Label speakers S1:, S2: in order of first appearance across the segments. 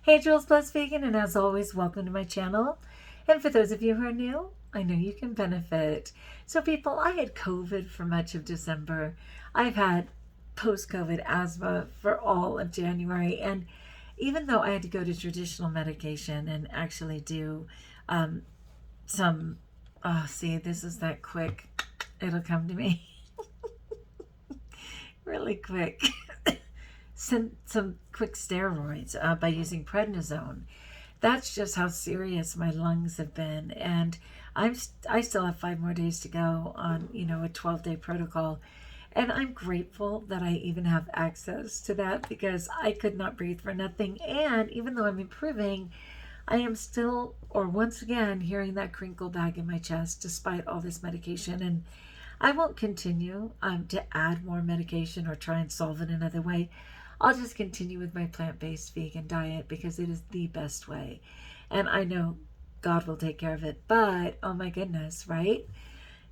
S1: Hey, Jules Plus Vegan, and as always, welcome to my channel. And for those of you who are new, I know you can benefit. So people, I had COVID for much of December. I've had post-COVID asthma for all of January. And even though I had to go to traditional medication and actually do some, oh, see, this is that quick. It'll come to me really quick. Some quick steroids by using prednisone. That's just how serious my lungs have been, and I still have 5 more days to go on a 12-day protocol, and I'm grateful that I even have access to that because I could not breathe for nothing. And even though I'm improving, I am still, or once again, hearing that crinkle back in my chest despite all this medication. And I won't continue to add more medication or try and solve it another way. I'll just continue with my plant-based vegan diet because it is the best way. And I know God will take care of it, but oh my goodness, right?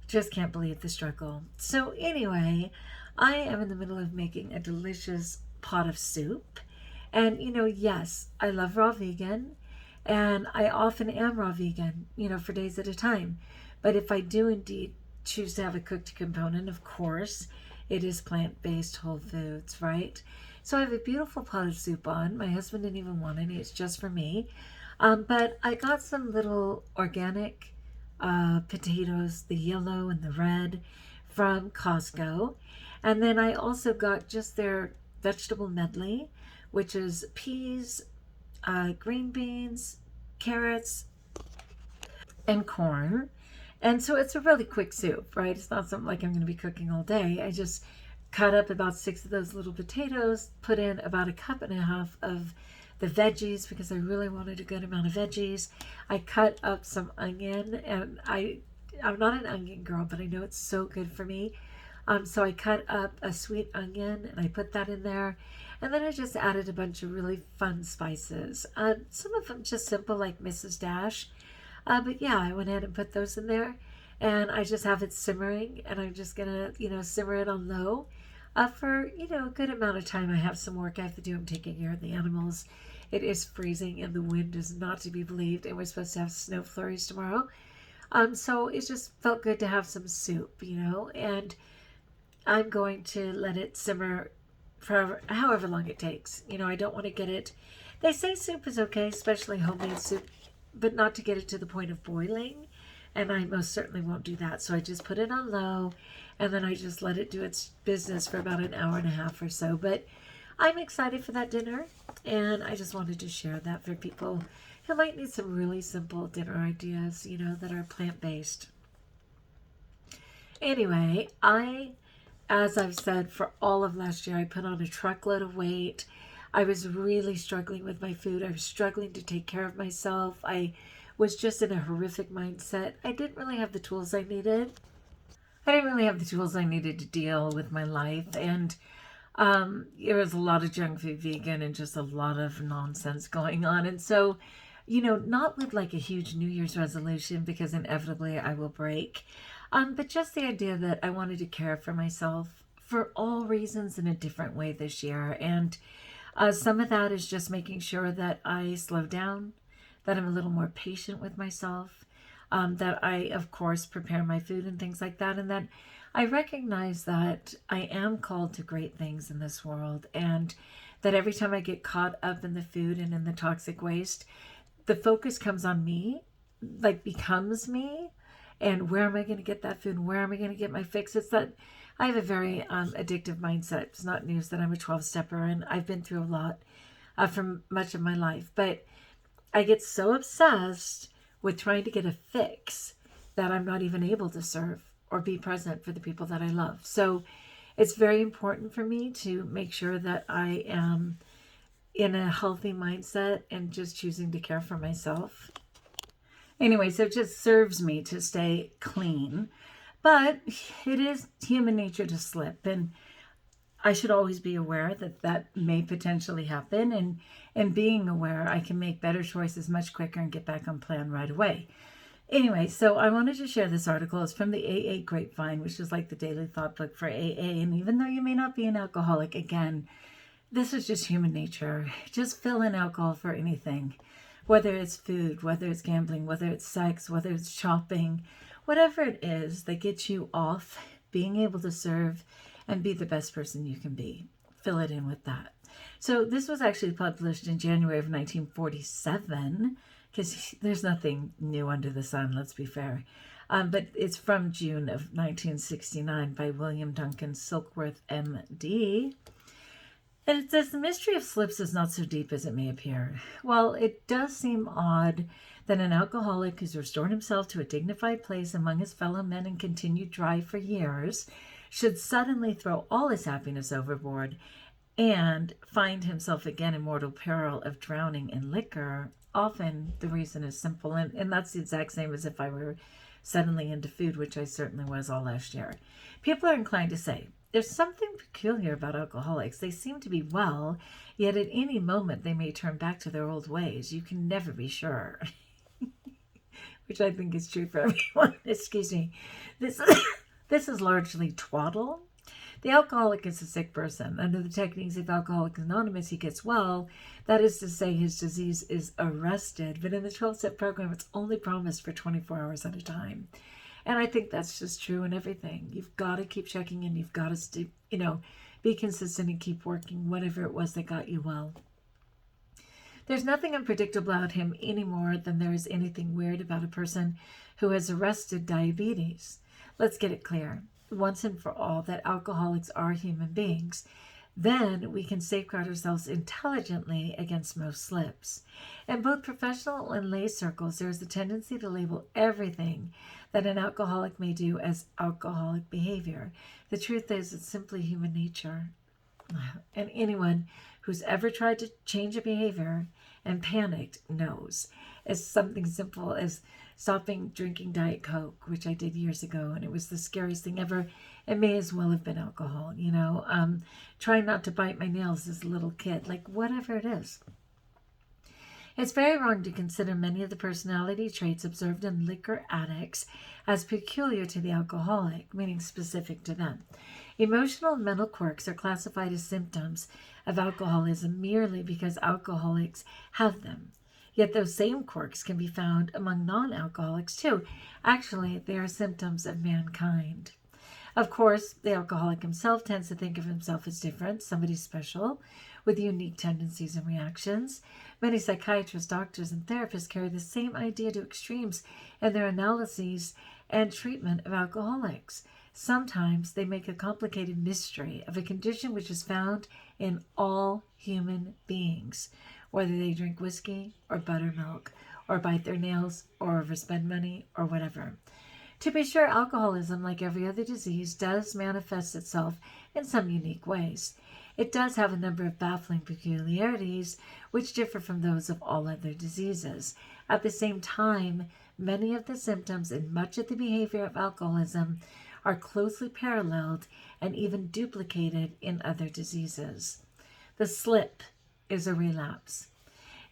S1: Just can't believe the struggle. So anyway, I am in the middle of making a delicious pot of soup. And yes, I love raw vegan, and I often am raw vegan, for days at a time. But if I do indeed choose to have a cooked component, of course, it is plant-based whole foods, right? So I have a beautiful pot of soup on. My husband didn't even want any. It's just for me. But I got some little organic potatoes, the yellow and the red, from Costco. And then I also got just their vegetable medley, which is peas, green beans, carrots, and corn. And so it's a really quick soup, right? It's not something like I'm going to be cooking all day. I just cut up about 6 of those little potatoes, put in about a cup and a half of the veggies because I really wanted a good amount of veggies. I cut up some onion, and I'm not an onion girl, but I know it's so good for me. So I cut up a sweet onion and I put that in there. And then I just added a bunch of really fun spices. Some of them just simple like Mrs. Dash. But yeah, I went ahead and put those in there, and I just have it simmering, and I'm just gonna, simmer it on low for, a good amount of time. I have some work I have to do. I'm taking care of the animals. It is freezing, and the wind is not to be believed, and we're supposed to have snow flurries tomorrow. So it just felt good to have some soup, and I'm going to let it simmer for however long it takes. I don't want to get it. They say soup is okay, especially homemade soup, but not to get it to the point of boiling. And I most certainly won't do that. So I just put it on low, and then I just let it do its business for about an hour and a half or so. But I'm excited for that dinner, and I just wanted to share that for people who might need some really simple dinner ideas, that are plant-based. Anyway, as I've said, for all of last year, I put on a truckload of weight. I was really struggling with my food. I was struggling to take care of myself. I was just in a horrific mindset. I didn't really have the tools I needed. I didn't really have the tools I needed to deal with my life. And there was a lot of junk food vegan and just a lot of nonsense going on. And so, not with like a huge New Year's resolution, because inevitably I will break. But just the idea that I wanted to care for myself for all reasons in a different way this year. And some of that is just making sure that I slow down, that I'm a little more patient with myself, that I, of course, prepare my food and things like that, and that I recognize that I am called to great things in this world, and that every time I get caught up in the food and in the toxic waste, the focus comes on me, like becomes me, and where am I going to get that food? Where am I going to get my fix? It's that I have a very addictive mindset. It's not news that I'm a 12-stepper, and I've been through a lot for much of my life. But I get so obsessed with trying to get a fix that I'm not even able to serve or be present for the people that I love. So it's very important for me to make sure that I am in a healthy mindset and just choosing to care for myself. Anyway, so it just serves me to stay clean. But it is human nature to slip, and I should always be aware that that may potentially happen, and being aware, I can make better choices much quicker and get back on plan right away. Anyway, so I wanted to share this article. It's from the AA Grapevine, which is like the daily thought book for AA. And even though you may not be an alcoholic, again, This is just human nature. Just fill in alcohol for anything, whether it's food, whether it's gambling, whether it's sex, whether it's shopping, whatever it is that gets you off being able to serve and be the best person you can be. Fill it in with that. So this was actually published in January of 1947, because there's nothing new under the sun, let's be fair. But it's from June of 1969 by William Duncan Silkworth, M.D. And it says, the mystery of slips is not so deep as it may appear. While it does seem odd that an alcoholic who's restored himself to a dignified place among his fellow men and continued dry for years should suddenly throw all his happiness overboard and find himself again in mortal peril of drowning in liquor, often the reason is simple, and that's the exact same as if I were suddenly into food, which I certainly was all last year. People are inclined to say, there's something peculiar about alcoholics. They seem to be well, yet at any moment they may turn back to their old ways. You can never be sure. Which I think is true for everyone. Excuse me. This is largely twaddle. The alcoholic is a sick person. Under the techniques of Alcoholics Anonymous, he gets well. That is to say, his disease is arrested. But in the 12-step program, it's only promised for 24 hours at a time. And I think that's just true in everything. You've got to keep checking in. You've got to, be consistent and keep working, whatever it was that got you well. There's nothing unpredictable about him any more than there is anything weird about a person who has arrested diabetes. Let's get it clear, once and for all, that alcoholics are human beings. Then we can safeguard ourselves intelligently against most slips. In both professional and lay circles, there is a tendency to label everything that an alcoholic may do as alcoholic behavior. The truth is, it's simply human nature. And anyone who's ever tried to change a behavior and panicked knows. It's something simple as stopping drinking Diet Coke, which I did years ago, and it was the scariest thing ever. It may as well have been alcohol, trying not to bite my nails as a little kid, like whatever it is. It's very wrong to consider many of the personality traits observed in liquor addicts as peculiar to the alcoholic, meaning specific to them. Emotional and mental quirks are classified as symptoms of alcoholism merely because alcoholics have them. Yet those same quirks can be found among non-alcoholics too. Actually, they are symptoms of mankind. Of course, the alcoholic himself tends to think of himself as different, somebody special, with unique tendencies and reactions. Many psychiatrists, doctors, and therapists carry the same idea to extremes in their analyses and treatment of alcoholics. Sometimes they make a complicated mystery of a condition which is found in all human beings, whether they drink whiskey or buttermilk, or bite their nails, or overspend money, or whatever. To be sure, alcoholism, like every other disease, does manifest itself in some unique ways. It does have a number of baffling peculiarities which differ from those of all other diseases. At the same time, many of the symptoms and much of the behavior of alcoholism are closely paralleled and even duplicated in other diseases. The slip is a relapse.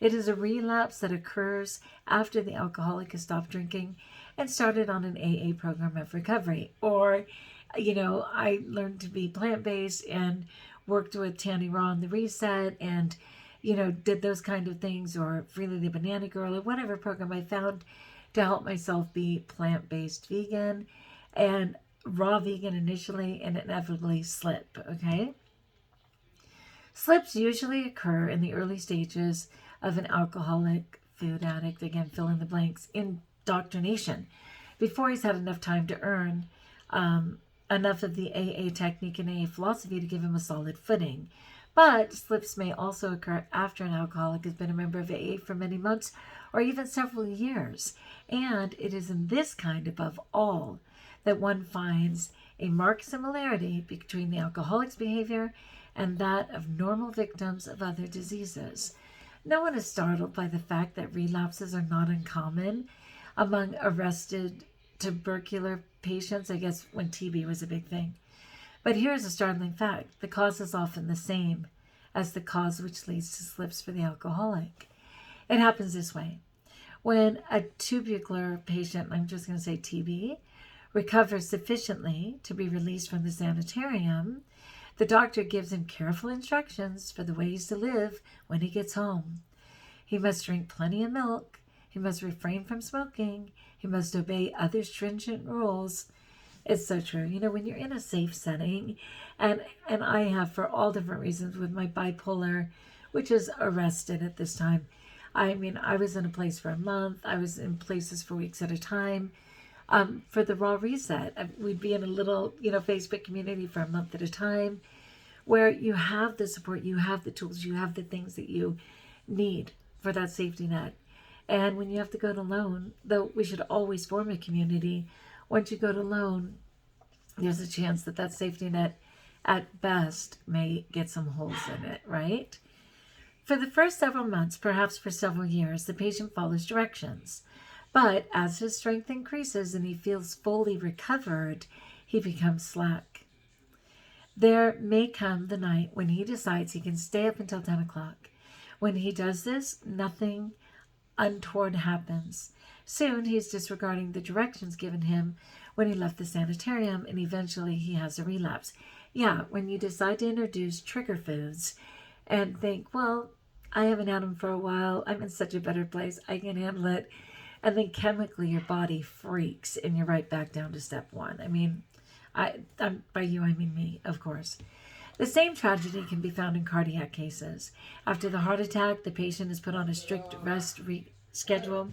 S1: It is a relapse that occurs after the alcoholic has stopped drinking and started on an AA program of recovery. Or, I learned to be plant-based and worked with Tanny Raw on the Reset and, did those kind of things, or Freely the Banana Girl, or whatever program I found to help myself be plant-based vegan and raw vegan initially, and inevitably slip, okay? Slips usually occur in the early stages of an alcoholic, food addict, again, fill in the blanks, indoctrination, before he's had enough time to earn enough of the AA technique and AA philosophy to give him a solid footing. But slips may also occur after an alcoholic has been a member of AA for many months or even several years. And it is in this kind, above all, that one finds a marked similarity between the alcoholic's behavior and that of normal victims of other diseases. No one is startled by the fact that relapses are not uncommon among arrested tubercular patients, I guess when TB was a big thing. But here's a startling fact. The cause is often the same as the cause which leads to slips for the alcoholic. It happens this way. When a tubercular patient, I'm just going to say TB, recovers sufficiently to be released from the sanitarium, The doctor gives him careful instructions for the ways to live when he gets home. He must drink plenty of milk. He must refrain from smoking. He must obey other stringent rules. It's so true. When you're in a safe setting, and I have, for all different reasons, with my bipolar, which is arrested at this time. I mean, I was in a place for a month. I was in places for weeks at a time. For the Raw Reset, we'd be in a little, Facebook community for a month at a time, where you have the support, you have the tools, you have the things that you need for that safety net. And when you have to go it alone, though we should always form a community, once you go it alone, there's a chance that that safety net at best may get some holes in it, right? For the first several months, perhaps for several years, the patient follows directions. But as his strength increases and he feels fully recovered, he becomes slack. There may come the night when he decides he can stay up until 10 o'clock. When he does this, nothing untoward happens. Soon he's disregarding the directions given him when he left the sanitarium, and eventually he has a relapse. Yeah, when you decide to introduce trigger foods and think, well, I haven't had them for a while, I'm in such a better place, I can handle it, and then chemically your body freaks and you're right back down to step one. I mean, by you I mean me, of course. The same tragedy can be found in cardiac cases. After the heart attack, the patient is put on a strict rest schedule.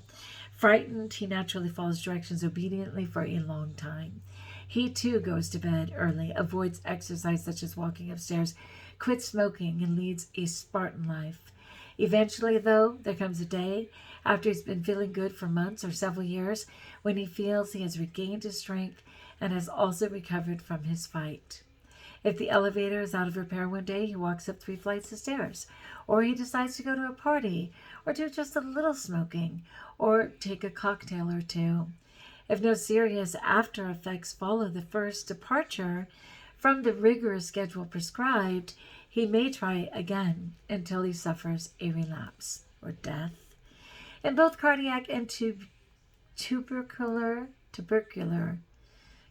S1: Frightened, he naturally follows directions obediently for a long time. He too goes to bed early, avoids exercise such as walking upstairs, quits smoking, and leads a Spartan life. Eventually, though, there comes a day, after he's been feeling good for months or several years, when he feels he has regained his strength and has also recovered from his fight. If the elevator is out of repair one day, he walks up 3 flights of stairs, or he decides to go to a party, or do just a little smoking, or take a cocktail or two. If no serious after effects follow the first departure from the rigorous schedule prescribed, he may try again until he suffers a relapse or death. In both cardiac and tubercular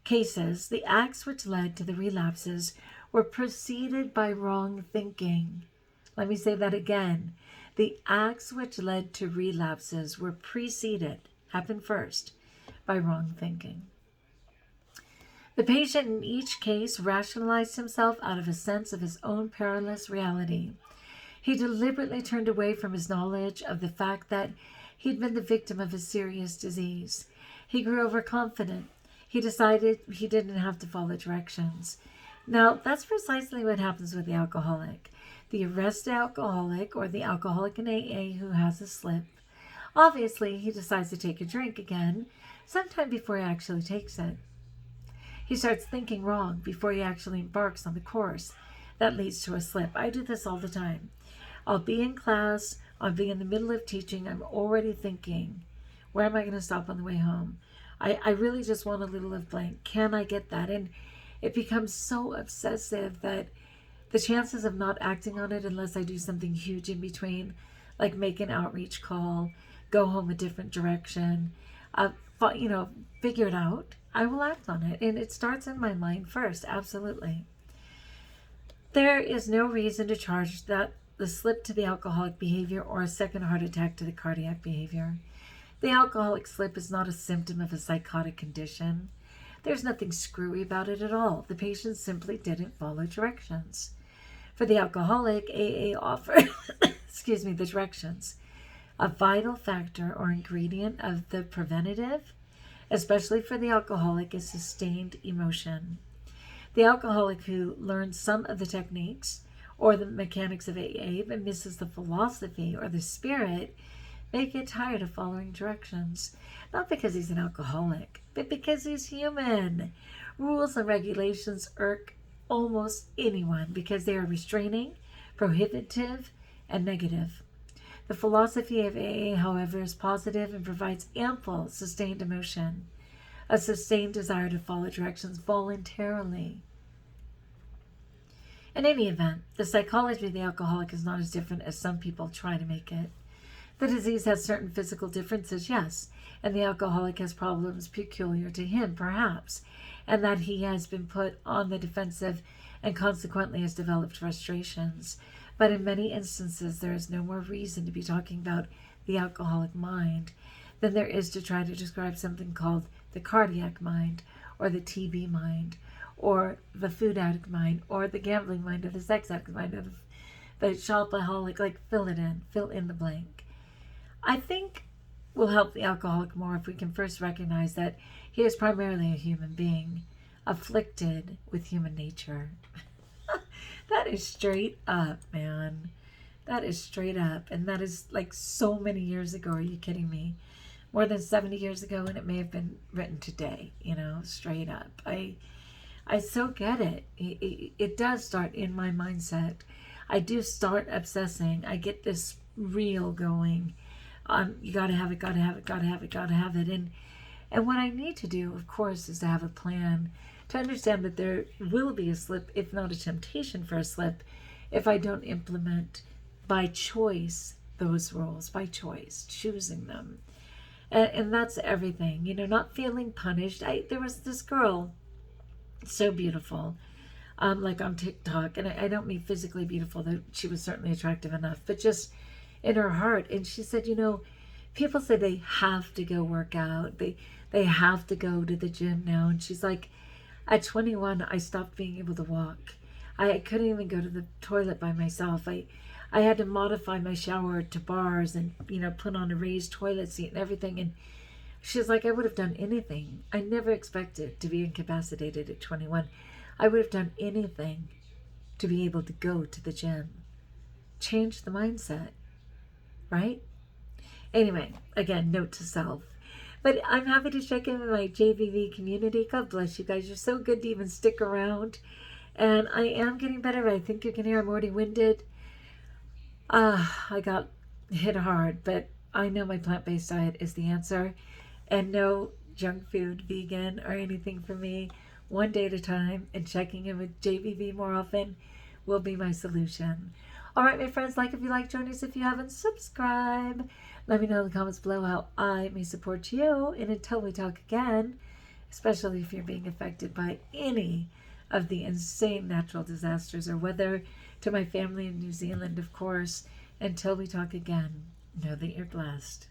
S1: cases, the acts which led to the relapses were preceded by wrong thinking. Let me say that again. The acts which led to relapses were happened first, by wrong thinking. The patient in each case rationalized himself out of a sense of his own perilous reality. He deliberately turned away from his knowledge of the fact that he'd been the victim of a serious disease. He grew overconfident. He decided he didn't have to follow directions. Now, that's precisely what happens with the alcoholic. The arrested alcoholic, or the alcoholic in AA who has a slip, obviously he decides to take a drink again sometime before he actually takes it. He starts thinking wrong before he actually embarks on the course that leads to a slip. I do this all the time. I'll be in class, I'll be in the middle of teaching, I'm already thinking, where am I going to stop on the way home? I really just want a little of blank. Can I get that? And it becomes so obsessive that the chances of not acting on it unless I do something huge in between, like make an outreach call, go home a different direction, figure it out, I will act on it. And it starts in my mind first, absolutely. There is no reason to charge that the slip to the alcoholic behavior or a second heart attack to the cardiac behavior. The alcoholic slip is not a symptom of a psychotic condition. There's nothing screwy about it at all. The patient simply didn't follow directions. For the alcoholic, AA offered the directions. A vital factor or ingredient of the preventative, especially for the alcoholic, is sustained emotion. The alcoholic who learns some of the techniques or the mechanics of AA but misses the philosophy or the spirit may get tired of following directions, not because he's an alcoholic, but because he's human. Rules and regulations irk almost anyone because they are restraining, prohibitive, and negative. The philosophy of AA, however, is positive and provides ample sustained emotion, a sustained desire to follow directions voluntarily. In any event, the psychology of the alcoholic is not as different as some people try to make it. The disease has certain physical differences, yes, and the alcoholic has problems peculiar to him, perhaps, and that he has been put on the defensive and consequently has developed frustrations. But in many instances, there is no more reason to be talking about the alcoholic mind than there is to try to describe something called the cardiac mind, or the TB mind, or the food addict mind, or the gambling mind, or the sex addict mind, or the shopaholic. Like, fill in the blank. I think will help the alcoholic more if we can first recognize that he is primarily a human being, afflicted with human nature. That is straight up, man. That is straight up. And that is like so many years ago. Are you kidding me? More than 70 years ago, and it may have been written today, straight up. I so get it. It does start in my mindset. I do start obsessing. I get this reel going. You gotta have it, gotta have it, gotta have it, gotta have it. And what I need to do, of course, is to have a plan, to understand that there will be a slip, if not a temptation for a slip, if I don't implement by choice those rules, by choice, choosing them. And that's everything, not feeling punished. There was this girl, so beautiful, like on TikTok, and I don't mean physically beautiful, though she was certainly attractive enough, but just in her heart. And she said, people say they have to go work out. They have to go to the gym now. And she's like, at 21, I stopped being able to walk. I couldn't even go to the toilet by myself. I had to modify my shower to bars and, put on a raised toilet seat and everything. And she's like, I would have done anything. I never expected to be incapacitated at 21. I would have done anything to be able to go to the gym. Change the mindset, right? Anyway, again, note to self. But I'm happy to check in with my JVV community. God bless you guys. You're so good to even stick around. And I am getting better. I think you can hear I'm already winded. I got hit hard, but I know my plant-based diet is the answer. And no junk food, vegan, or anything for me. One day at a time, and checking in with JVV more often will be my solution. All right, my friends, like if you like, join us if you haven't, subscribe. Let me know in the comments below how I may support you. And until we talk again, especially if you're being affected by any of the insane natural disasters or weather, to my family in New Zealand, of course, until we talk again, know that you're blessed.